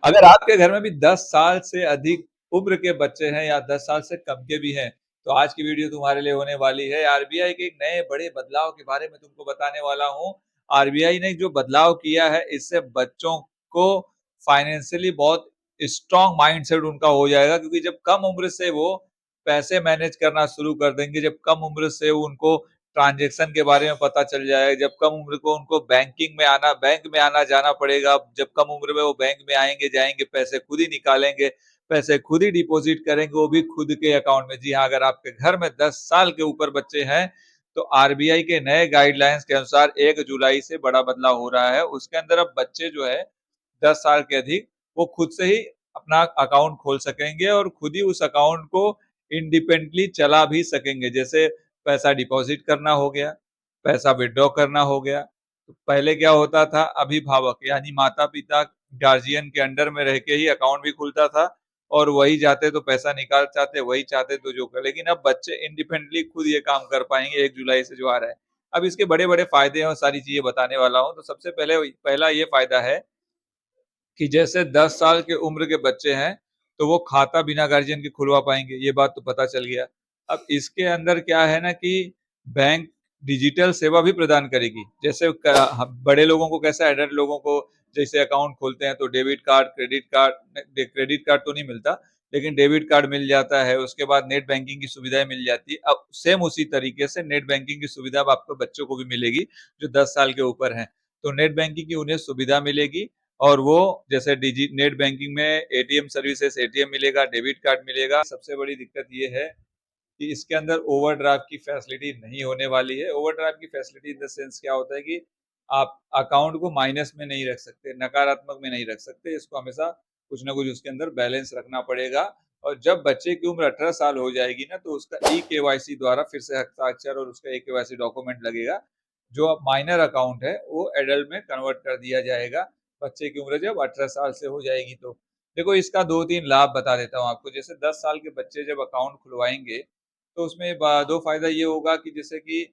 अगर आपके घर में भी 10 साल से अधिक उम्र के बच्चे हैं या 10 साल से कम के भी हैं, तो आज की वीडियो तुम्हारे लिए होने वाली है। आरबीआई के एक नए बड़े बदलाव के बारे में तुमको बताने वाला हूँ। आरबीआई ने जो बदलाव किया है, इससे बच्चों को फाइनेंशियली बहुत स्ट्रॉन्ग माइंडसेट उनका हो जाएगा, क्योंकि जब कम उम्र से वो पैसे मैनेज करना शुरू कर देंगे, जब कम उम्र से उनको ट्रांजैक्शन के बारे में पता चल जाएगा, जब कम उम्र को उनको बैंक में आना जाना पड़ेगा, जब कम उम्र में वो बैंक में आएंगे जाएंगे, पैसे खुद ही निकालेंगे, पैसे खुद ही डिपॉजिट करेंगे, वो भी खुद के अकाउंट में। जी हाँ, अगर आपके घर में 10 साल के ऊपर बच्चे हैं तो आरबीआई के नए गाइडलाइंस के अनुसार 1 जुलाई से बड़ा बदलाव हो रहा है। उसके अंदर अब बच्चे जो है 10 साल के अधिक, वो खुद से ही अपना अकाउंट खोल सकेंगे और खुद ही उस अकाउंट को इंडिपेंडेंटली चला भी सकेंगे। जैसे पैसा डिपॉजिट करना हो गया, पैसा विड्रॉ करना हो गया। तो पहले क्या होता था, अभिभावक यानी माता पिता गार्जियन के अंडर में रह के ही अकाउंट भी खुलता था और वही चाहते तो पैसा निकाल चाहते, वही चाहते तो जो कर। लेकिन अब बच्चे इंडिपेंडेंटली खुद ये काम कर पाएंगे 1 जुलाई से जो आ रहा है। अब इसके बड़े बड़े फायदे हैं और सारी चीजें बताने वाला हूँ। तो सबसे पहला ये फायदा है कि जैसे 10 साल के उम्र के बच्चे हैं तो वो खाता बिना गार्जियन के खुलवा पाएंगे, ये बात तो पता चल गया। अब इसके अंदर क्या है ना कि बैंक डिजिटल सेवा भी प्रदान करेगी। जैसे बड़े लोगों को कैसा, एडल्ट लोगों को जैसे अकाउंट खोलते हैं तो डेबिट कार्ड, क्रेडिट कार्ड तो नहीं मिलता, लेकिन डेबिट कार्ड मिल जाता है। उसके बाद नेट बैंकिंग की सुविधाएं मिल जाती है। अब सेम उसी तरीके से नेट बैंकिंग की सुविधा अब आपको बच्चों को भी मिलेगी जो 10 साल के ऊपर हैं। तो नेट बैंकिंग की उन्हें सुविधा मिलेगी और वो जैसे डिजी नेट बैंकिंग में एटीएम सर्विसेज, एटीएम मिलेगा, डेबिट कार्ड मिलेगा। सबसे बड़ी दिक्कत ये है कि इसके अंदर ओवरड्राफ्ट की फैसिलिटी नहीं होने वाली है। ओवरड्राफ्ट की फैसिलिटी इन द सेंस क्या होता है कि आप अकाउंट को माइनस में नहीं रख सकते, नकारात्मक में नहीं रख सकते। इसको हमेशा कुछ ना कुछ उसके अंदर बैलेंस रखना पड़ेगा। और जब बच्चे की उम्र 18 साल हो जाएगी ना, तो उसका ई केवाईसी द्वारा फिर से हस्ताक्षर और उसका ई केवाईसी डॉक्यूमेंट लगेगा। जो अब माइनर अकाउंट है वो एडल्ट में कन्वर्ट कर दिया जाएगा, बच्चे की उम्र जब 18 साल से हो जाएगी तो। देखो, इसका 2-3 लाभ बता देता हूँ आपको। जैसे 10 साल के बच्चे जब अकाउंट खुलवाएंगे तो उसमें 2 फायदा ये होगा कि जैसे कि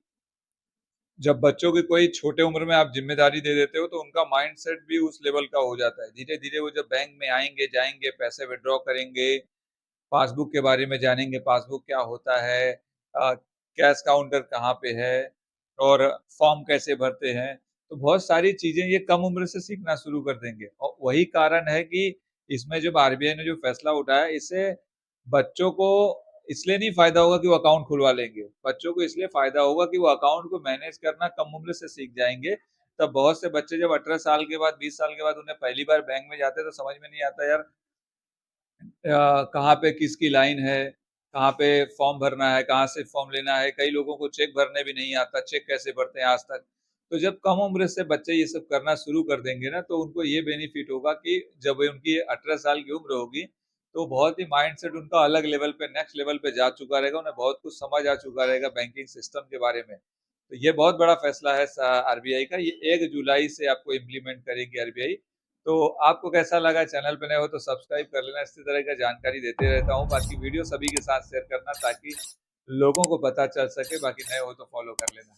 जब बच्चों की कोई छोटे उम्र में आप जिम्मेदारी दे देते हो तो उनका माइंडसेट भी उस लेवल का हो जाता है। धीरे धीरे वो जब बैंक में आएंगे जाएंगे, पैसे विड्रॉ करेंगे, पासबुक के बारे में जानेंगे, पासबुक क्या होता है, कैश काउंटर कहाँ पे है और फॉर्म कैसे भरते हैं, तो बहुत सारी चीजें ये कम उम्र से सीखना शुरू कर देंगे। और वही कारण है कि इसमें जब आरबीआई ने जो फैसला उठाया, इससे बच्चों को इसलिए नहीं फायदा होगा कि वो अकाउंट खुलवा लेंगे, बच्चों को इसलिए फायदा होगा कि वो अकाउंट को मैनेज करना कम उम्र से सीख जाएंगे। तब बहुत से बच्चे जब 18 साल के बाद, 20 साल के बाद उन्हें पहली बार बैंक में जाते हैं तो समझ में नहीं आता यार कहाँ पे किसकी लाइन है, कहाँ पे फॉर्म भरना है, कहाँ से फॉर्म लेना है। कई लोगों को चेक भरने भी नहीं आता, चेक कैसे भरते हैं आज तक। तो जब कम उम्र से बच्चे ये सब करना शुरू कर देंगे ना, तो उनको ये बेनिफिट होगा कि जब उनकी 18 साल की उम्र होगी तो बहुत ही माइंडसेट उनका अलग लेवल पे, नेक्स्ट लेवल पे जा चुका रहेगा, उन्हें बहुत कुछ समझ आ चुका रहेगा बैंकिंग सिस्टम के बारे में। तो ये बहुत बड़ा फैसला है आरबीआई का। ये 1 जुलाई से आपको इम्प्लीमेंट करेगी आरबीआई। तो आपको कैसा लगा? चैनल पे नए हो तो सब्सक्राइब कर लेना, इसी तरह का जानकारी देते रहता हूँ। बाकी वीडियो सभी के साथ शेयर करना ताकि लोगों को पता चल सके। बाकी नए हो तो फॉलो कर लेना।